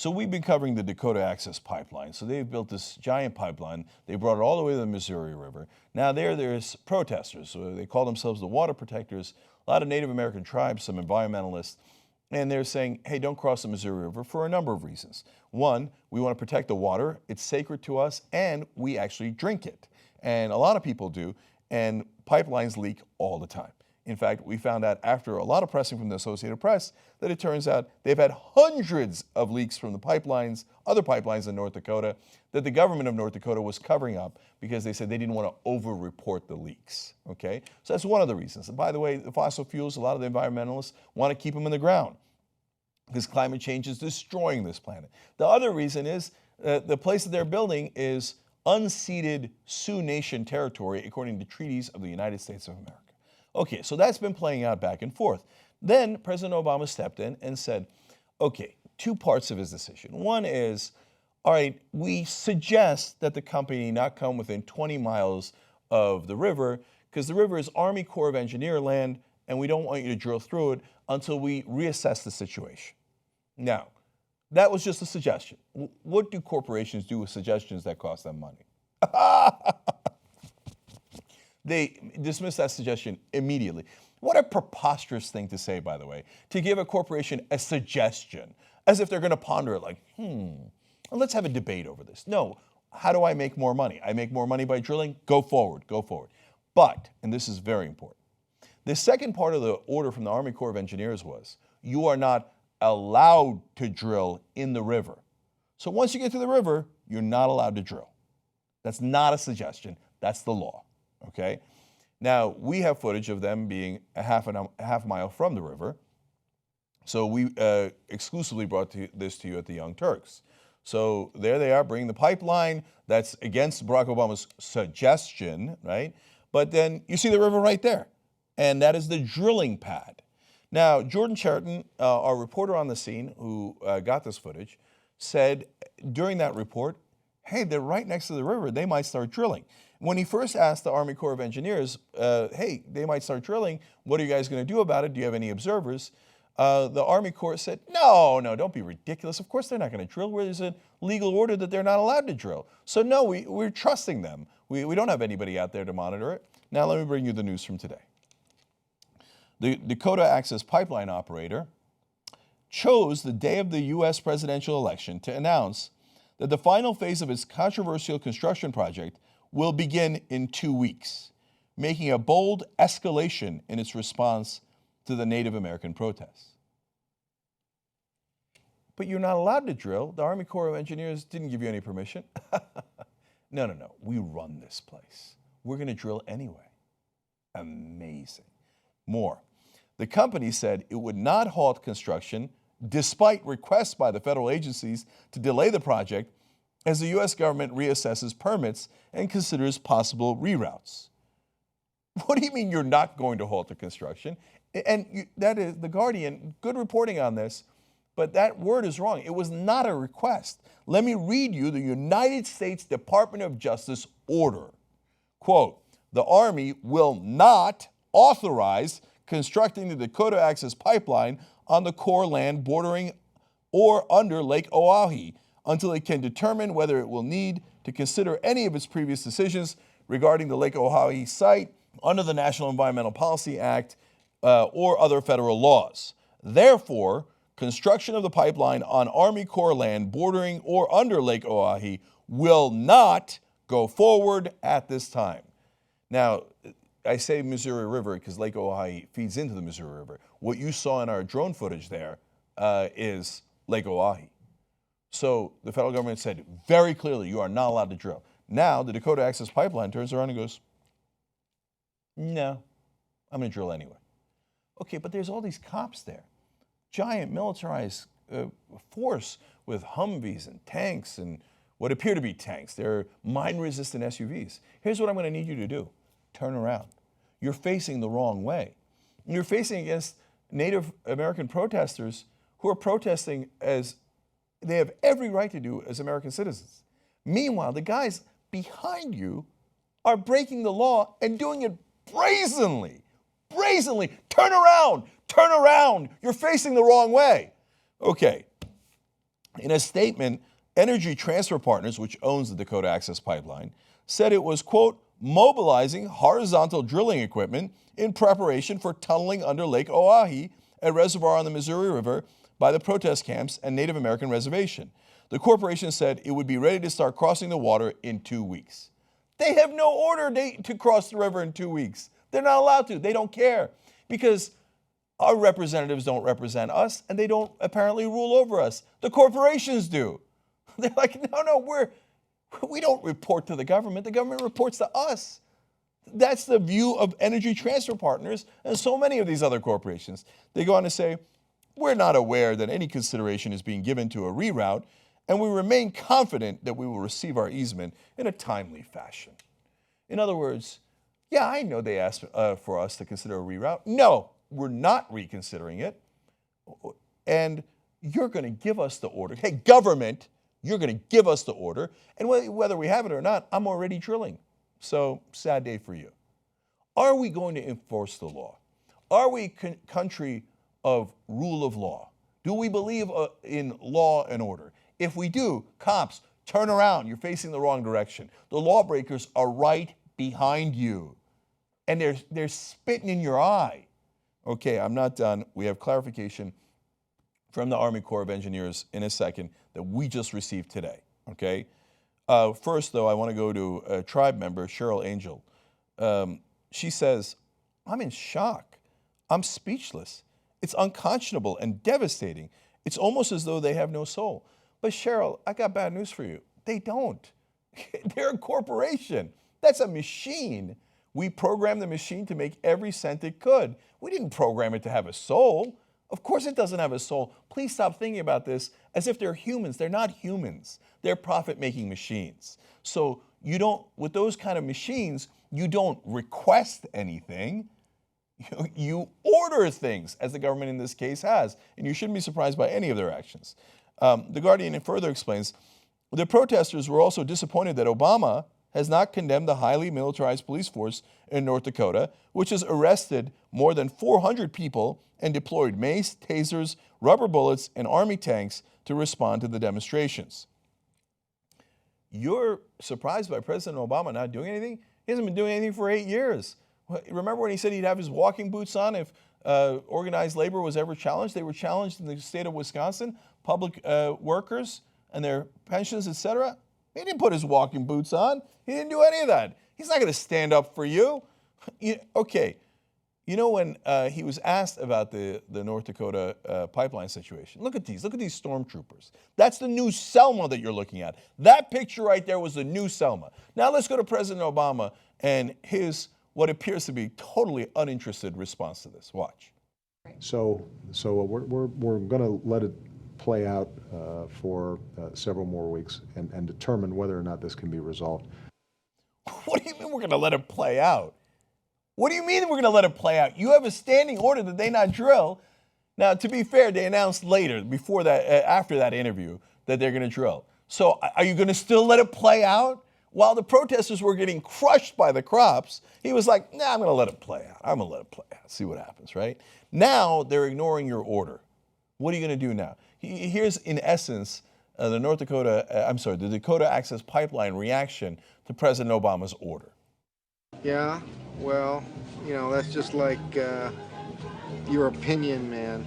So we've been covering the Dakota Access Pipeline. So they've built this giant pipeline. They brought it all the way to the Missouri River. Now there's protesters. So they call themselves the water protectors. A lot of Native American tribes, some environmentalists, and they're saying, hey, don't cross the Missouri River for a number of reasons. One, we want to protect the water. It's sacred to us, and we actually drink it. And a lot of people do, and pipelines leak all the time. In fact, we found out after a lot of pressing from the Associated Press that it turns out they've had hundreds of leaks from the pipelines, other pipelines in North Dakota, that the government of North Dakota was covering up because they said they didn't want to over-report the leaks, okay? So that's one of the reasons. And by the way, the fossil fuels, a lot of the environmentalists want to keep them in the ground because climate change is destroying this planet. The other reason is the place that they're building is unceded Sioux Nation territory according to treaties of the United States of America. Okay, so that's been playing out back and forth. Then President Obama stepped in and said, okay, two parts of his decision. One is, all right, we suggest that the company not come within 20 miles of the river because the river is Army Corps of Engineer land and we don't want you to drill through it until we reassess the situation. Now, that was just a suggestion. What do corporations do with suggestions that cost them money? They dismissed that suggestion immediately. What a preposterous thing to say, by the way, to give a corporation a suggestion, as if they're going to ponder it like, well, let's have a debate over this. No, how do I make more money? I make more money by drilling? Go forward, go forward. But, and this is very important, the second part of the order from the Army Corps of Engineers was, you are not allowed to drill in the river. So once you get to the river, you're not allowed to drill. That's not a suggestion, that's the law. Okay. Now we have footage of them being a half mile from the river. So we exclusively brought this to you at the Young Turks. So there they are, bringing the pipeline. That's against Barack Obama's suggestion, right? But then you see the river right there, and that is the drilling pad. Now Jordan Chariton, our reporter on the scene, who got this footage, said during that report, hey, they're right next to the river. They might start drilling. When he first asked the Army Corps of Engineers, hey, they might start drilling, what are you guys going to do about it? Do you have any observers? The Army Corps said, no, don't be ridiculous. Of course they're not going to drill. There's a legal order that they're not allowed to drill. So no, we're trusting them. We don't have anybody out there to monitor it. Now let me bring you the news from today. The Dakota Access Pipeline operator chose the day of the U.S. presidential election to announce that the final phase of its controversial construction project will begin in 2 weeks, making a bold escalation in its response to the Native American protests. But you're not allowed to drill. The Army Corps of Engineers didn't give you any permission. No. We run this place. We're going to drill anyway. Amazing. More. The company said it would not halt construction despite requests by the federal agencies to delay the project as the U.S. government reassesses permits and considers possible reroutes. What do you mean you're not going to halt the construction? And that is The Guardian, good reporting on this, but that word is wrong. It was not a request. Let me read you the United States Department of Justice order. Quote, the Army will not authorize constructing the Dakota Access Pipeline on the Corps land bordering or under Lake Oahe until it can determine whether it will need to consider any of its previous decisions regarding the Lake Oahe site under the National Environmental Policy Act or other federal laws. Therefore, construction of the pipeline on Army Corps land bordering or under Lake Oahe will not go forward at this time. Now, I say Missouri River because Lake Oahe feeds into the Missouri River. What you saw in our drone footage there is Lake Oahe. So the federal government said very clearly, you are not allowed to drill. Now the Dakota Access Pipeline turns around and goes, no, I'm going to drill anyway. Okay, but there's all these cops there. Giant militarized force with Humvees and tanks and what appear to be tanks. They're mine-resistant SUVs. Here's what I'm going to need you to do. Turn around. You're facing the wrong way. You're facing against Native American protesters who are protesting as they have every right to do as American citizens. Meanwhile, the guys behind you are breaking the law and doing it brazenly. Brazenly. Turn around. Turn around. You're facing the wrong way. Okay. In a statement, Energy Transfer Partners, which owns the Dakota Access Pipeline, said it was, quote, mobilizing horizontal drilling equipment in preparation for tunneling under Lake Oahe, a reservoir on the Missouri River by the protest camps and Native American reservation. The corporation said it would be ready to start crossing the water in 2 weeks. They have no order to cross the river in 2 weeks. They're not allowed to. They don't care because our representatives don't represent us and they don't apparently rule over us. The corporations do. They're like, no, we don't report to the government. The government reports to us. That's the view of Energy Transfer Partners and so many of these other corporations. They go on to say, we're not aware that any consideration is being given to a reroute, and we remain confident that we will receive our easement in a timely fashion. In other words, yeah, I know they asked for us to consider a reroute. No, we're not reconsidering it. And you're going to give us the order. Hey, government, you're going to give us the order. And whether we have it or not, I'm already drilling. So, sad day for you. Are we going to enforce the law? Are we a country of rule of law? Do we believe in law and order? If we do, cops, turn around. You're facing the wrong direction. The lawbreakers are right behind you. And they're spitting in your eye. Okay, I'm not done. We have clarification from the Army Corps of Engineers in a second that we just received today. Okay? First, though, I want to go to a tribe member, Cheryl Angel. She says, I'm in shock. I'm speechless. It's unconscionable and devastating. It's almost as though they have no soul. But Cheryl, I got bad news for you. They don't. They're a corporation. That's a machine. We programmed the machine to make every cent it could. We didn't program it to have a soul. Of course it doesn't have a soul. Please stop thinking about this as if they're humans. They're not humans. They're profit-making machines. So you don't, with those kind of machines, you don't request anything. You order things, as the government in this case has, and you shouldn't be surprised by any of their actions. The Guardian further explains, the protesters were also disappointed that Obama has not condemned the highly militarized police force in North Dakota, which has arrested more than 400 people and deployed mace, tasers, rubber bullets, and army tanks to respond to the demonstrations. You're surprised by President Obama not doing anything? He hasn't been doing anything for 8 years. Remember when he said he'd have his walking boots on if organized labor was ever challenged? They were challenged in the state of Wisconsin, public workers and their pensions, etc. He didn't put his walking boots on. He didn't do any of that. He's not going to stand up for you. Okay, you know when he was asked about the North Dakota pipeline situation, look at these stormtroopers. That's the new Selma that you're looking at. That picture right there was the new Selma. Now let's go to President Obama and his what appears to be totally uninterested response to this. Watch. So we're going to let it play out for several more weeks and determine whether or not this can be resolved. What do you mean we're going to let it play out? What do you mean we're going to let it play out? You have a standing order that they not drill. Now, to be fair, they announced later, before that, after that interview, that they're going to drill. So are you going to still let it play out? While the protesters were getting crushed by the crops, he was like, nah, I'm going to let it play out. I'm going to let it play out, see what happens, right? Now they're ignoring your order. What are you going to do now? Here's, in essence, the Dakota Access Pipeline reaction to President Obama's order. Yeah, well, that's just like your opinion, man.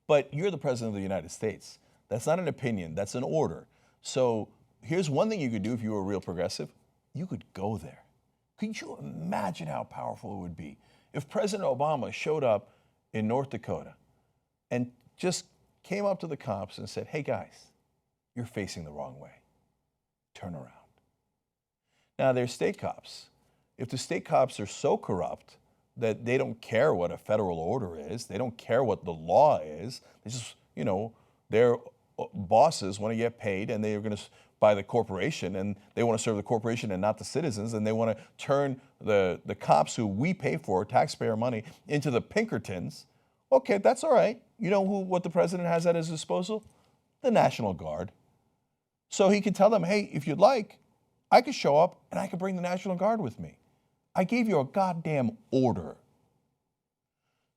But you're the President of the United States. That's not an opinion, that's an order. So here's one thing you could do if you were a real progressive. You could go there. Could you imagine how powerful it would be if President Obama showed up in North Dakota and just came up to the cops and said, hey guys, you're facing the wrong way. Turn around. Now, they're state cops. If the state cops are so corrupt that they don't care what a federal order is, they don't care what the law is, they just, their bosses want to get paid and they're going to by the corporation and they want to serve the corporation and not the citizens, and they want to turn the cops who we pay for, taxpayer money, into the Pinkertons. Okay, that's all right. You know what the president has at his disposal? The National Guard. So he can tell them, hey, if you'd like, I could show up and I could bring the National Guard with me. I gave you a goddamn order.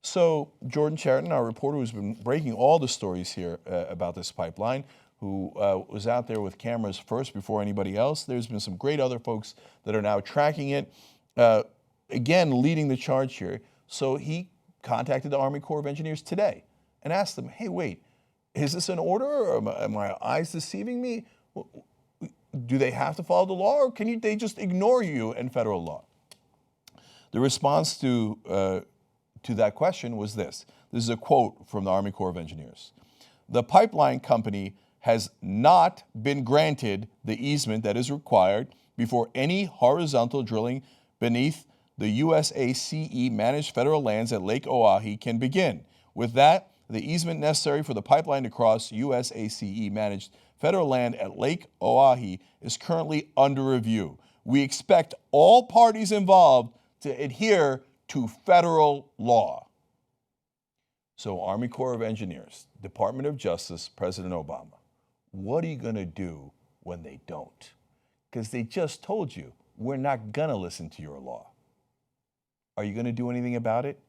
So Jordan Chariton, our reporter who's been breaking all the stories here about this pipeline, who was out there with cameras first before anybody else. There's been some great other folks that are now tracking it. Again, leading the charge here. So he contacted the Army Corps of Engineers today and asked them, hey, wait, is this an order or am my eyes deceiving me? Do they have to follow the law or can they just ignore you and federal law? The response to that question was this. This is a quote from the Army Corps of Engineers. The pipeline company has not been granted the easement that is required before any horizontal drilling beneath the USACE managed federal lands at Lake Oahe can begin. With that, the easement necessary for the pipeline to cross USACE managed federal land at Lake Oahe is currently under review. We expect all parties involved to adhere to federal law. So Army Corps of Engineers, Department of Justice, President Obama, what are you going to do when they don't? Because they just told you, we're not going to listen to your law. Are you going to do anything about it?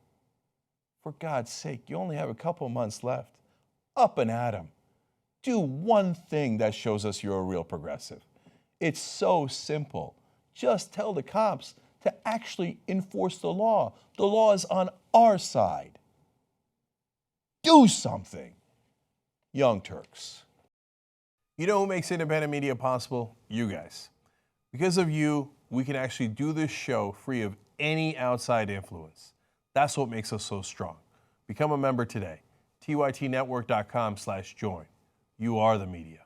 For God's sake, you only have a couple months left. Up and at 'em. Do one thing that shows us you're a real progressive. It's so simple. Just tell the cops to actually enforce the law. The law is on our side. Do something. Young Turks. You know who makes independent media possible? You guys. Because of you, we can actually do this show free of any outside influence. That's what makes us so strong. Become a member today. tytnetwork.com/join. You are the media.